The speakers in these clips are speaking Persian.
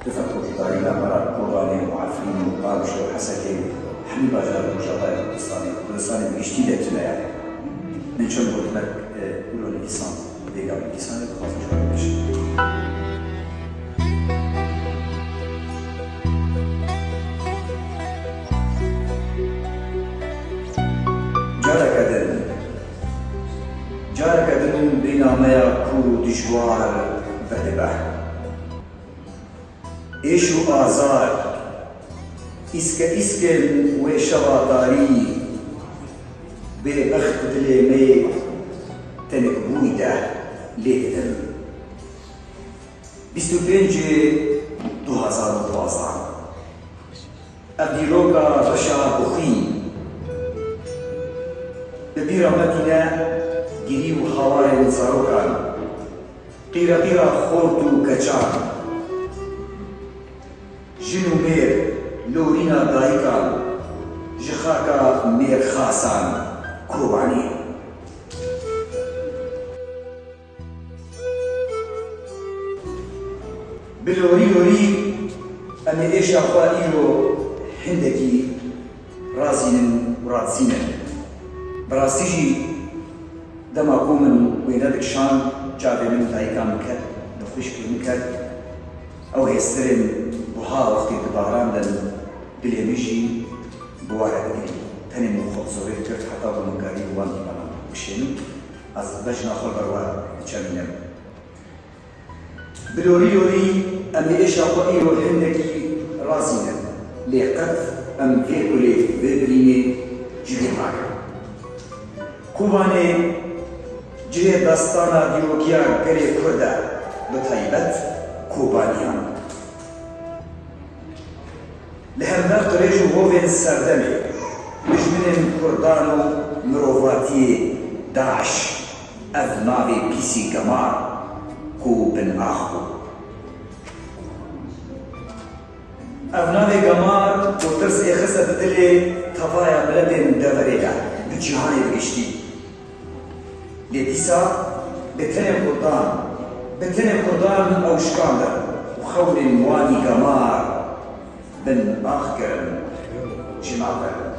تفكر دارنا مرات قرباني وعفرين وقابش وحسكي حمي باجار وجاباي كردستاني بيشتيدة تلايا من شون قلت لك قولوا الإنسان ديقا الإنسان خاص شوية بيشتي جارك دن بينما كو دجوار بدبه ايشو آزار اسكن وشواتاري ببخت دلمي تنكبويده ليتدن 25/2012 أبديروكا بشا بخين ببيرا مدينة گیری و هوای زاروکان قیره خورد و کچان جن و میر لورینا دایکان جخاکا میر خاسان کوبانی بلوری امی ایشا خواهی رو هندکی رازینن و رازینن براسیجی دما قومن وينادك شان جابي من تايكا مكر نخوش كي مكر او هيسترن بوها وقتي دباران دن دليميجي بوارا دقري تاني مخوض زوري كرت حتى بمكاري وان ديبانا وشينو از بجنا خل بروا چمينم بلوري امي ايشا قوئيرو هندكي رازينا لقد ام فيكولي ببريني جبي ماكا كوباني جه داستانا دیروکیا گری کرده بطیبت کوبانیان لهمدر قریش و هوین سردمی بجمنین کردان و مروواتی داعش اذ ناوی پیسی گمار کو بن آخو اذ ناوی گمار و ترس اخصه بدلی تفایا ملدین دوریده بجهانی بگشتی لديسا بتنم قردان أو شكاندر وخول مواني قمار بن آخر جماعة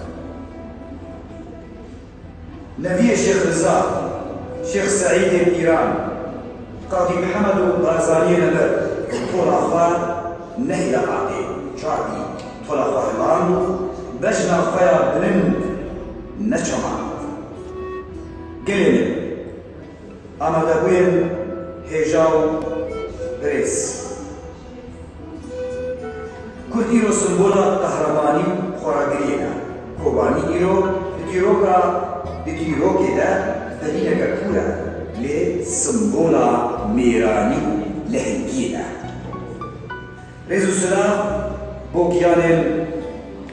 نبي شيخ رزا شيخ سعيد الإيران قاضي محمد بارزاني نبر طول أخوان نهي عاقي شعبي طول أخوان بجنا خيا بلند نجمع قلنا اما دبوين هجاو بريس كل إيرو سنبولا قهرماني خوراگرينا كوباني إيرو بديروكي دا دليل كورا لسنبولا ميراني لهنگينا ريزو سلام بوكيانين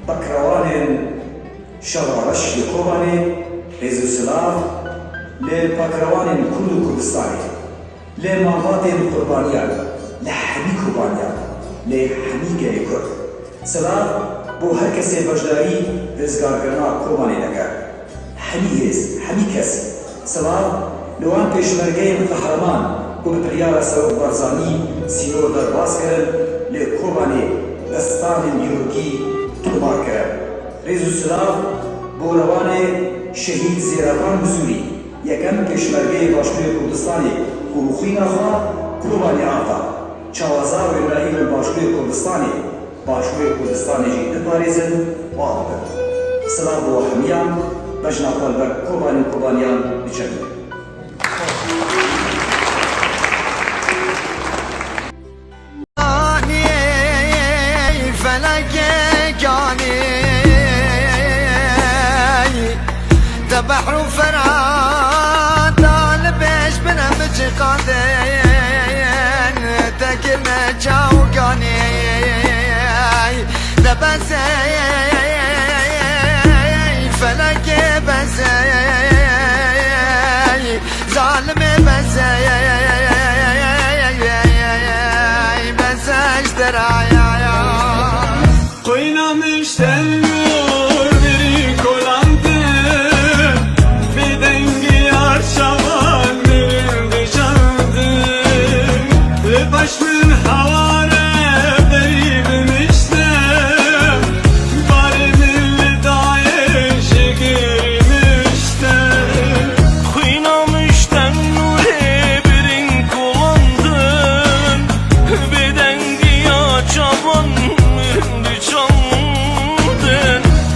بكروانين شرارش لكوباني ريزو سلام للباكروان كل كردستاني لمامات قربانيان لحمي قربانيان لحمي جاي كرد سلام بو هر کسی بجداري رزگارگرنا قرباني لگه حمي کس سلام لوان پیشمرگه قهرمان کو بطریار سرو برزاني سينور درباز کرن لقرباني دستان دیروکی تربار کرن ريزو سلام بو روان شهید زیرابان بزوری یکم کشورگه باشوی کردستانی کروخین آخوا قربانی آتا چوازار و ابراهیم باشوی کردستانی جی دپاریزن و آبن سلام و حمیان بجنا خالبر قربانیان بچن بحر فرات طالبش بنا مجقادين تكما جاوقاني دبسي فلك بسي ظالم بسي اشترايا قينا مشتل من حوارب جوان